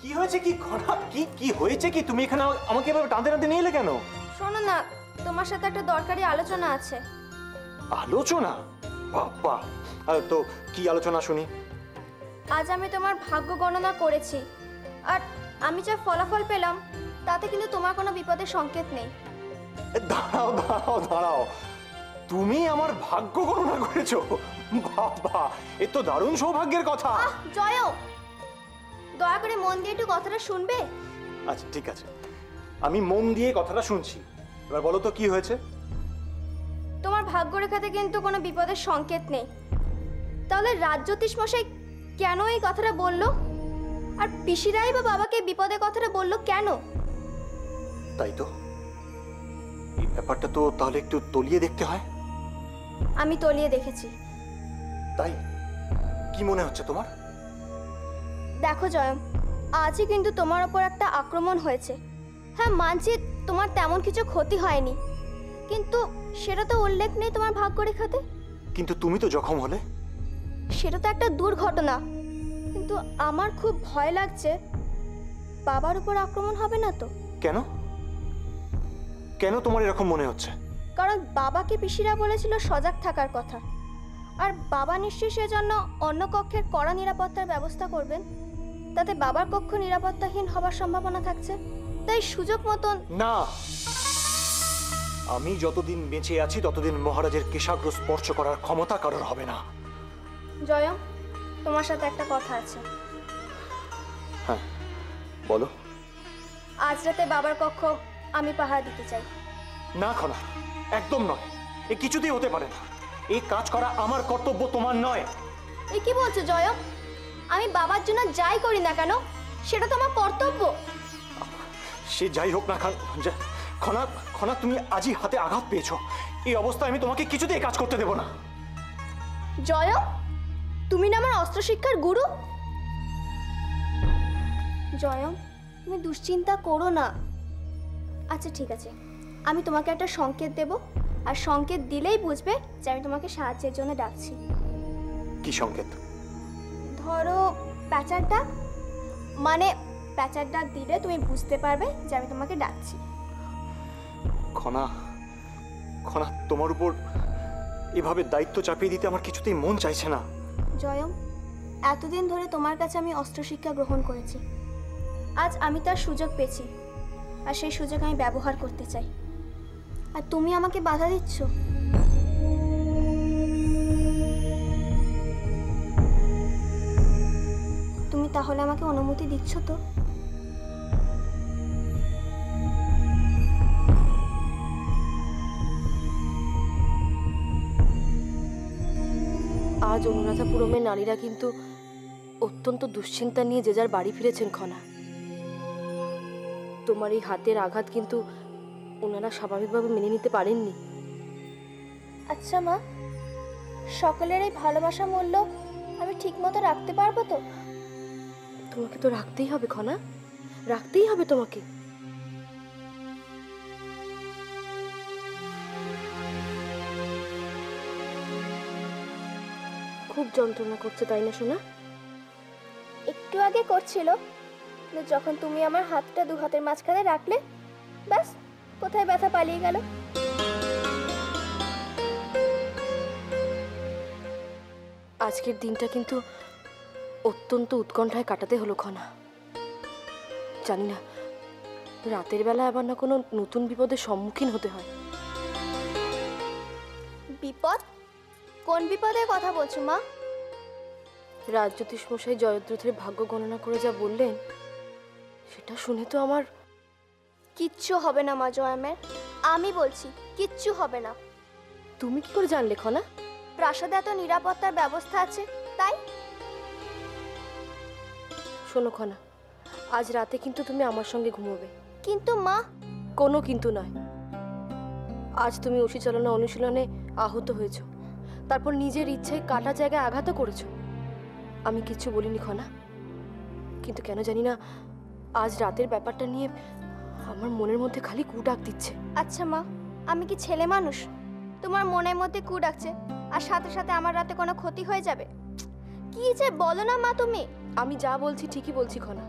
কি হয়েছে কি ঘটনা? কি কি হয়েছে কি? তুমি এখানে আমাকে এভাবে টানতে টানতে নিয়ে এলে কেন? শোনো না, তোমার সাথে একটা দরকারি আলোচনা আছে। আলোচনা? বাবা, তো কি আলোচনা শুনি? আজ আমি তোমার ভাগ্য গণনা করেছি, আর আমি যা ফলাফল পেলাম তাতে কিন্তু তোমার কোনো বিপদের সংকেত নেই। দাঁড়াও দাঁড়াও দাঁড়াও, তুমি আমার ভাগ্য গণনা করেছো? বাবা, এ তো দারুণ সৌভাগ্যের কথা। জয়, দয়া করে মন দিয়ে একটু কথাটা শুনবে? আচ্ছা ঠিক আছে, আমি মন দিয়ে কথাটা শুনছি। এবার বলো তো কি হয়েছে? তোমার ভাগ্যরেখাতে কিন্তু কোনো বিপদের সংকেত নেই। তাহলে রাজ্যোতিষ মশাই কেন এই কথাটা বললো? আর পিসিরাই বা বাবাকে বিপদের কথাটা বললো কেন? তাই তো, এই ব্যাপারটা তো তাহলে একটু তলিয়ে দেখতে হয়। আমি তলিয়ে দেখেছি। তাই কি মনে হচ্ছে তোমার? দেখো জয়ম, আজই কিন্তু তোমার ওপর একটা আক্রমণ হয়েছে। হ্যাঁ মানছি, তোমার তেমন কিছু ক্ষতি হয়নি, কিন্তু সেটা তো উল্লেখ নেই তোমার ভাগ্যরেখাতে। কিন্তু তুমি তো জখম হলে। সেটা তো একটা দুর্ঘটনা, কিন্তু আমার খুব ভয় লাগছে বাবার উপর আক্রমণ হবে না তো? কেন? কেন তোমার এরকম মনে হচ্ছে? কারণ বাবাকে পিসিরা বলেছিল সজাগ থাকার কথা, আর বাবা নিশ্চয়ই সেজন্য অন্য কক্ষের কড়া নিরাপত্তার ব্যবস্থা করবেন, তাতে বাবার কক্ষ নিরাপত্তাহীন হবার সম্ভাবনা থাকছে। তাই সুযোগ মতন। না, আমি যতদিন বেঁচে আছি ততদিন মহারাজের কেশাগ্র স্পর্শ করার ক্ষমতা কারোর হবে না। জয়ম, তোমার সাথে একটা কথা আছে। হ্যাঁ বলো। আজ রাতে বাবার কক্ষ আমি পাহারা দিতে চাই। না খনা, একদম নয়, এ কিছুতেই হতে পারে না। এই কাজ করা আমার কর্তব্য, তোমার নয়। এ কি বলছো জয়ম? আমি বাবার জন্য যাই করি না কেন সেটা তো আমার কর্তব্য। সে যাই হোক না খনা, খনা তুমি আজই হাতে আঘাত পেয়েছো। এই অবস্থায় আমি তোমাকে কিছুতেই কাজ করতে দেব না। জয়ম, তুমি না আমার অস্ত্র শিক্ষার গুরু। জয়ম, তুমি দুশ্চিন্তা করো না। আচ্ছা ঠিক আছে, আমি তোমাকে একটা সংকেত দেব, আর সংকেত দিলেই বুঝবে যে আমি তোমাকে সাহায্যের জন্য ডাকছি। কি সংকেত? ধরো প্যাঁচার ডাক, মানে প্যাঁচার ডাক দিলে তুমি বুঝতে পারবে যে আমি তোমাকে ডাকছি। খনা, খনা তোমার উপর এভাবে দায়িত্ব চাপিয়ে দিতে আমার কিছুতেই মন চাইছে না। জয়ম, এতদিন ধরে তোমার কাছে আমি অস্ত্র শিক্ষা গ্রহণ করেছি, আজ আমি তার সুযোগ পেয়েছি, আর সেই সুযোগ আমি ব্যবহার করতে চাই, আর তুমি আমাকে বাধা দিচ্ছ। তুমি তাহলে আমাকে অনুমতি দিচ্ছ তো? আজ অনুরাধাপুরমের নারীরা কিন্তু অত্যন্ত দুশ্চিন্তা নিয়ে যে যার বাড়ি ফিরেছেন খনা। তোমার এই হাতের আঘাত কিন্তু ওনারা স্বাভাবিকভাবে মেনে নিতে পারেননি। আচ্ছা মা, সকলের এই ভালোবাসা মূল্য আমি ঠিকমতো রাখতে পারবো তো? তোমাকে তো রাখতেই হবে খনা, রাখতেই হবে তোমাকে। খুব যন্ত্রণা করছে তাই না সোনা? একটু আগে করছিল, কিন্তু যখন তুমি আমার হাতটা দু হাতের মাঝখানে রাখলে, ব্যাস কোথায় ব্যথা পালিয়ে গেল। আজকের দিনটা কিন্তু অত্যন্ত উৎকণ্ঠায় কাটাতে হলো খনা। জানি না রাতের বেলা আবার না কোনো নতুন বিপদের সম্মুখীন হতে হয়। বিপদ? কোন বিপদের কথা বলছো মা? রাজ্যোতিষ মশাই জয়দ্রথের ভাগ্য গণনা করে যা বললেন, সেটা শুনে তো আমার কিচ্ছু হবে না মা জয়ামের, আমি বলছি কিচ্ছু হবে না। তুমি কি করে জানলে খনা? প্রাসাদে এত নিরাপত্তার ব্যবস্থা আছে তাই। শোনো খনা, আজ রাতে কিন্তু তুমি আমার সঙ্গে ঘুমোবে। কিন্তু মা। কোনো কিন্তু নয়। আজ তুমি অসি চালনা অনুশীলনে আহত হয়েছ, তারপর নিজের ইচ্ছায় কাটা জায়গায় আঘাতও করেছ। আমি কিচ্ছু বলিনি খনা, কিন্তু কেন জানি না আজ রাতের ব্যাপারটা নিয়ে আমার মনের মধ্যে খালি কু ডাক দিচ্ছে। আচ্ছা মা, আমি কি ছেলে মানুষ তোমার মনের মধ্যে কু ডাকছে আর সাথে সাথে আমার রাতে কোনো ক্ষতি হয়ে যাবে? কি যে বলো না মা তুমি। আমি যা বলছি ঠিকই বলছি খনা,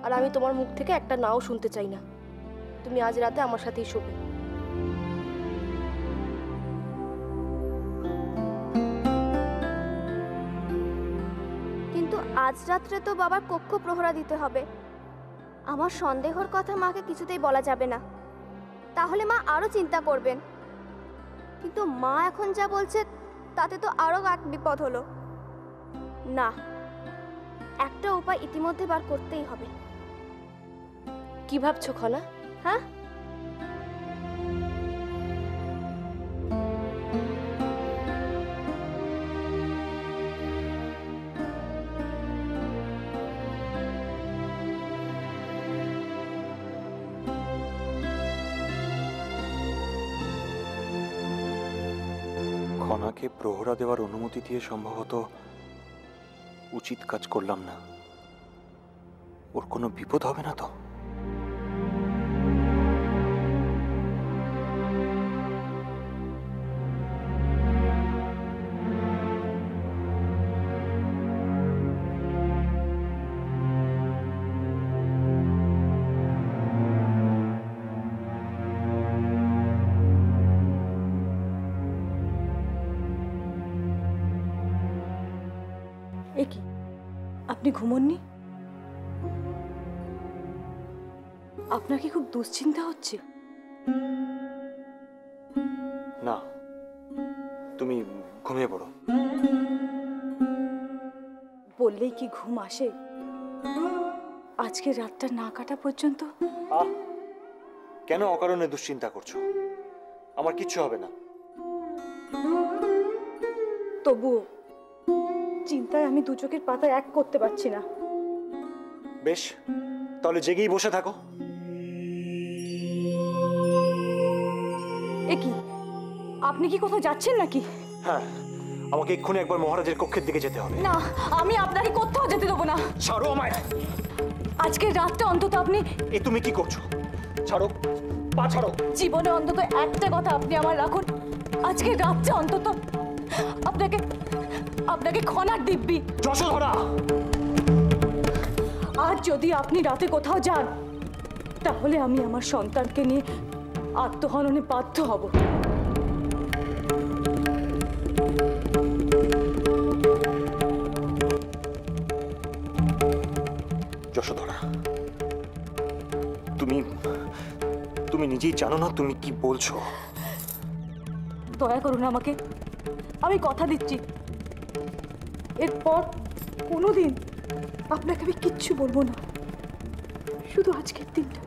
আর আমি তোমার মুখ থেকে একটা নাও শুনতে চাই না। তুমি আজ রাতে আমার সাথেই শোবে। কিন্তু আজ রাত্রে তো বাবার কক্ষ প্রহরা দিতে হবে। আমার সন্দেহর কথা মাকে কিছুতেই বলা যাবে না, তাহলে মা আরো চিন্তা করবেন। কিন্তু মা এখন যা বলছে তাতে তো আরো এক বিপদ হলো। না, একটা উপায় ইতিমধ্যে বার করতেই হবে। কি ভাবছো খনা? হ্যাঁ, খনাকে প্রহরা দেওয়ার অনুমতি দিয়ে সম্ভবত উচিত কাজ করলাম না। ওর কোনো বিপদ হবে না তো? এ কি, আপনি ঘুমোননি? আপনার কি খুব দুশ্চিন্তা হচ্ছে? না, তুমি ঘুমিয়ে পড়ো। বললেই কি ঘুম আসে? আজকে রাতটা না কাটা পর্যন্ত? আহ, কেন অকারণে দুশ্চিন্তা করছো? আমার কিচ্ছু হবে না। তবুও চিন্তায় আমি দু চোখের পাতা এক করতে পারছি না। বেশ, তাহলে জেগেই বসে থাকো। এ কি, আপনি কি কোথাও যাচ্ছেন নাকি? হ্যাঁ, আমাকে এক্ষুনি একবার মহারাজের কক্ষের দিকে যেতে হবে। না, আমি আপনাকে কোথাও যেতে দেবো না। ছাড়ো আমায়। আজকের রাতটা অন্তত আপনি... এ তুমি কি করছো? ছাড়ো, পা ছাড়ো। জীবনে অন্তত একটা কথা আপনি আমার রাখুন, আজকের রাতটা অন্তত আপনাকে আপনাকে খনার দিব্যি। যশোধরা, আজ যদি আপনি রাতে কোথাও যান তাহলে আমি আমার সন্তানকে নিয়ে আত্মহননে বাধ্য হব। যশোধরা, তুমি তুমি নিজেই জানো না তুমি কি বলছো। দয়া করুন আমাকে, আমি কথা দিচ্ছি এরপর কোনোদিন আপনাকে আমি কিচ্ছু বলবো না, শুধু আজকের দিনটা।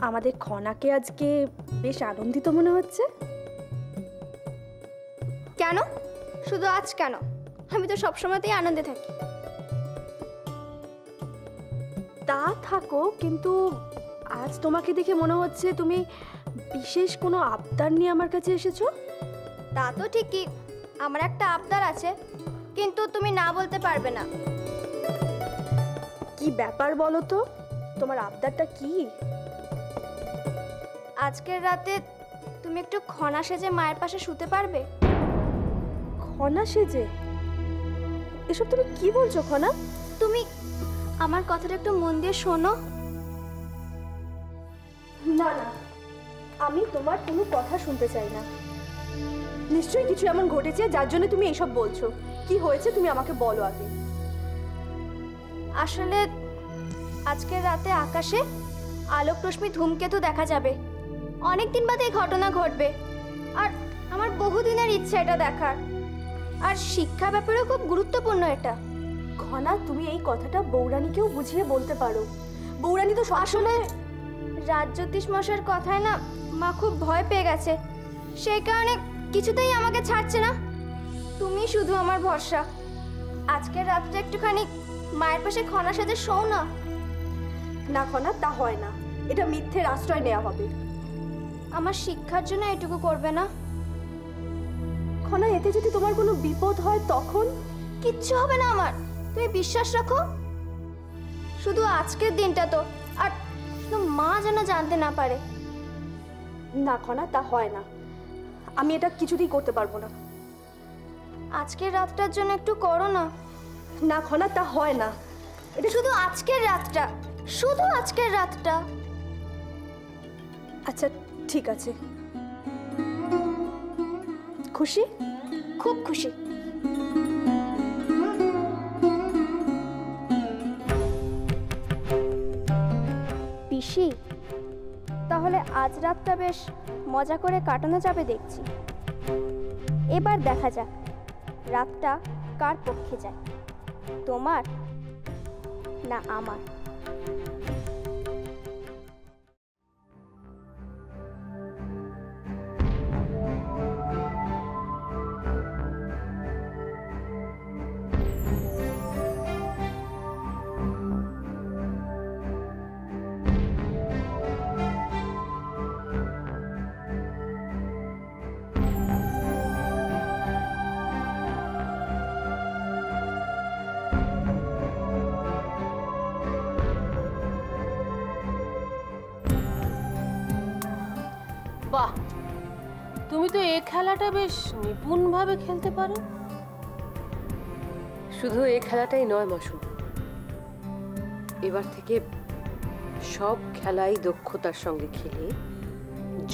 আমাদের খনাকে আজকে বেশ আনন্দিত মনে হচ্ছে। কেন? শুধু আজ কেন? আমি তো সবসময়তেই আনন্দে থাকি। তা থাকো, কিন্তু আজ তোমাকে দেখে মনে হচ্ছে তুমি বিশেষ কোনো আবদার নিয়ে আমার কাছে এসেছো। তা তো ঠিকই, আমার একটা আবদার আছে, কিন্তু তুমি না বলতে পারবে না। কি ব্যাপার বলো তো, তোমার আবদারটা কি? আজকের রাতে তুমি একটু খনা সেজে মায়ের পাশে শুতে পারবে? খনা সেজে? এসব তুমি কি বলছো খনা? তুমি আমার কথাটা একটু মন দিয়ে শোনো। না না, আমি তোমার কোনো কথা শুনতে চাই না। নিশ্চয়ই কিছু এমন ঘটেছে যার জন্য তুমি এইসব বলছো। কি হয়েছে তুমি আমাকে বলো আগে। আসলে আজকের রাতে আকাশে আলোক রশ্মি ধূমকেতু দেখা যাবে। অনেকদিন বাদে এই ঘটনা ঘটবে, আর আমার বহুদিনের ইচ্ছা এটা দেখার। আর শিক্ষা ব্যাপারেও খুব গুরুত্বপূর্ণ এটা। খনা, তুমি এই কথাটা বৌরানীকেও বুঝিয়ে বলতে পারো। বৌরানী তো আসলে রাজজ্যোতিষ মশাইয়ের কথায় না মা খুব ভয় পেয়ে গেছে, সেই কারণে কিছুতেই আমাকে ছাড়ছে না। তুমি শুধু আমার ভরসা। আজকের রাতটা একটুখানি মায়ের পাশে খনার সাথে শোও না। না খনা, তা হয় না। এটা মিথ্যের আশ্রয় নেওয়া হবে। আমার শিক্ষার জন্য এটুকু করবে না? খনা, এতে যদি তোমার কোনো বিপদ হয় তখন? কিচ্ছু হবে না আমার, তুমি বিশ্বাস রাখো। শুধু আজকের দিনটা তো, আর শুধু মা যেন জানতে না পারে। না খনা, তা হয় না। আমি এটা কিছুতেই করতে পারবো না। আজকের রাতটার জন্য একটু করো না। না খনা, তা হয় না। এটা শুধু আজকের রাতটা, শুধু আজকের রাতটা। আচ্ছা ঠিক আছে। খুশি? খুব খুশি। পিসি, তাহলে আজ রাতটা বেশ মজা করে কাটানো যাবে দেখছি। এবার দেখা যাক রাতটা কার পক্ষে যায়, তোমার না আমার। বাহ, তুমি তো এই খেলাটা বেশ নিপুণভাবে খেলতে পারো। শুধু এই খেলাটাই নয় মাসু, এবার থেকে সব খেলাই দক্ষতার সঙ্গে খেলে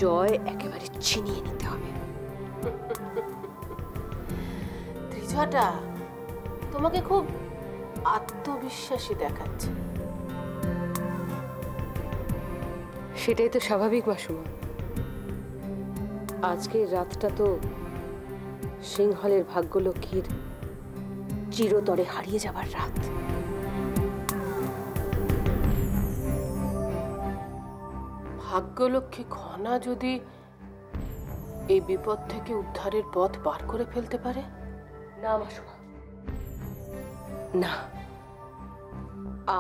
জয় একেবারে ছিনিয়ে নিতে হবে। ত্রিজাটা তোমাকে খুব আত্মবিশ্বাসী দেখাচ্ছে। সেটাই তো স্বাভাবিক মাসুমা। আজকের রাতটা তো সিংহলের ভাগ্যলক্ষ্মীর চিরতরে হারিয়ে যাবার রাত। ভাগ্যলক্ষ্মী খনা যদি এই বিপদ থেকে উদ্ধারের পথ পার করে ফেলতে পারে? না মাসুমা, না,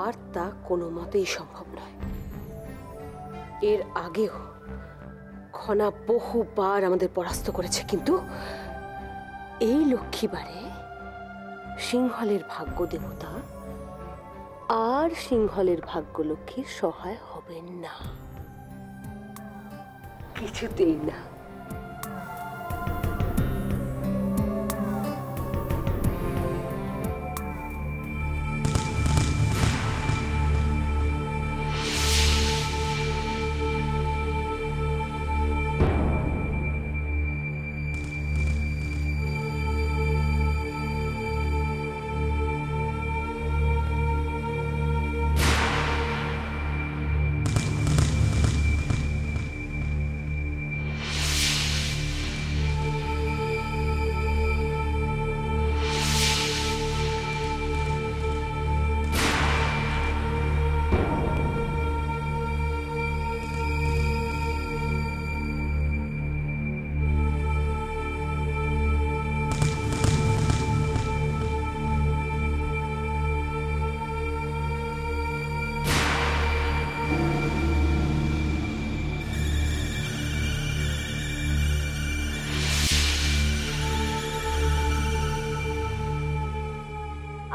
আর তা কোনো মতেই সম্ভব নয়। এর আগেও খনা বহুবার আমাদের পরাস্ত করেছে, কিন্তু এই লক্ষ্মীবারে সিংহলের ভাগ্য দেবতা আর সিংহলের ভাগ্যলক্ষ্মীর সহায় হবেন না, কিছুতেই না।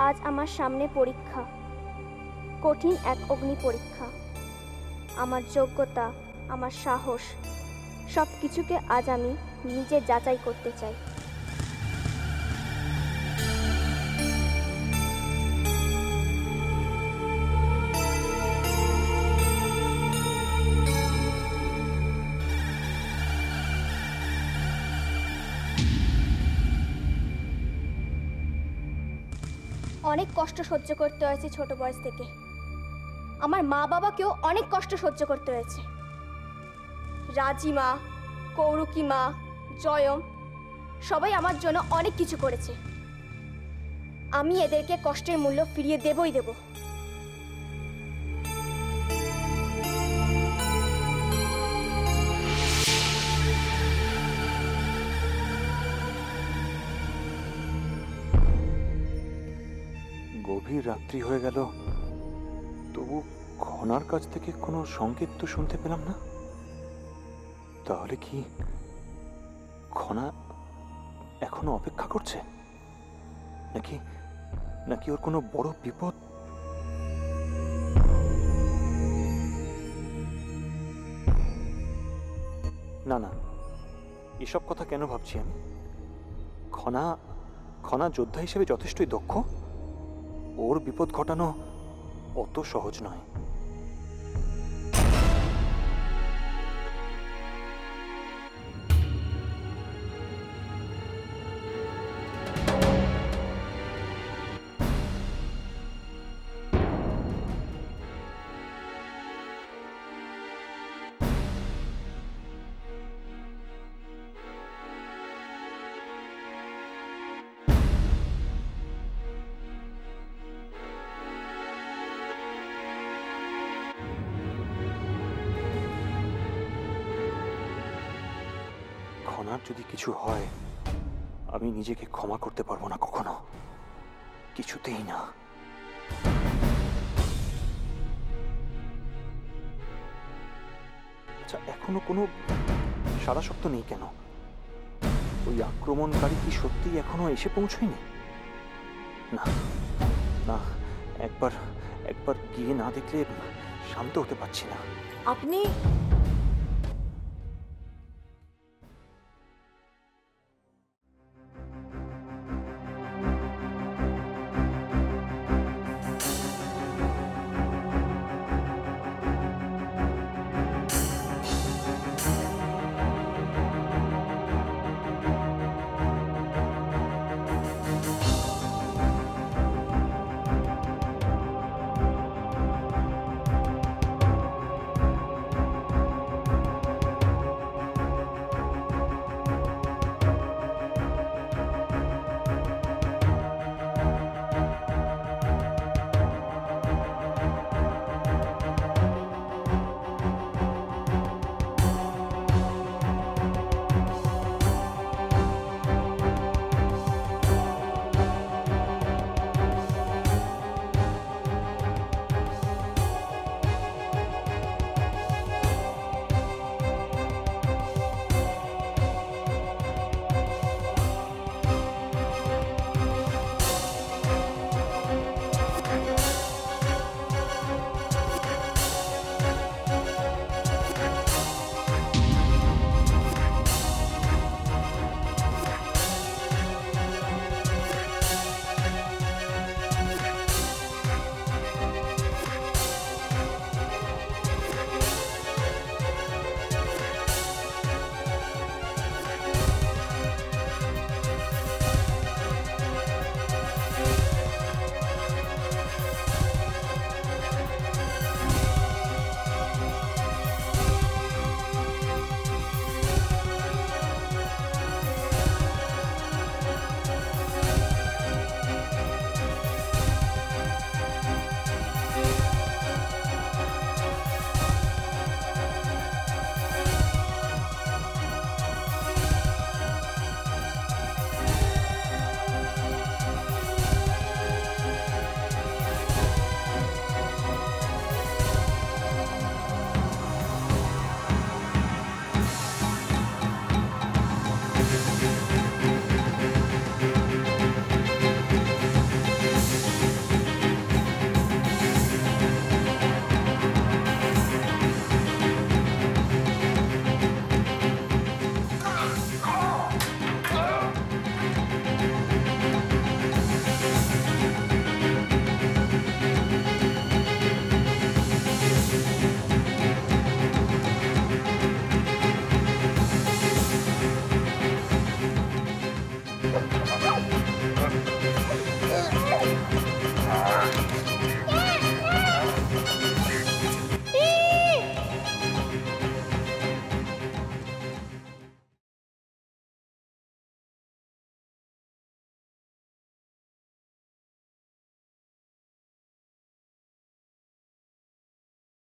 আজ আমার সামনে পরীক্ষা, কঠিন এক অগ্নি পরীক্ষা। আমার যোগ্যতা, আমার সাহস, সব কিছুকে আজ আমি নিজে যাচাই করতে চাই। অনেক কষ্ট সহ্য করতে হয়েছে ছোট বয়স থেকে। আমার মা বাবাকেও অনেক কষ্ট সহ্য করতে হয়েছে। রাজিমা, কৌরুকি মা, জয়ম সবাই আমার জন্য অনেক কিছু করেছে। আমি এদেরকে কষ্টের মূল্য ফিরিয়ে দেবই দেব। গভীর রাত্রি হয়ে গেল, তবু খনার কাছ থেকে কোনো সংকেত তো শুনতে পেলাম না। তাহলে কি খনা এখনো অপেক্ষা করছে, নাকি নাকি ওর কোনো বড় বিপদ? না না, এসব কথা কেন ভাবছি আমি? খনা খনা যোদ্ধা হিসেবে যথেষ্টই দক্ষ, ওর বিপদ ঘটানো অত সহজ নয়। খনার যদি কিছু হয়, আমি নিজেকে ক্ষমা করতে পারবো না কখনো, কিছুতেই না। আচ্ছা, এখনো কোনো সারা শব্দ নেই কেন? ওই আক্রমণকারী কি সত্যিই এখনো এসে পৌঁছয়নি? না না, একবার একবার গিয়ে না দেখলে শান্ত হতে পারছি না। আপনি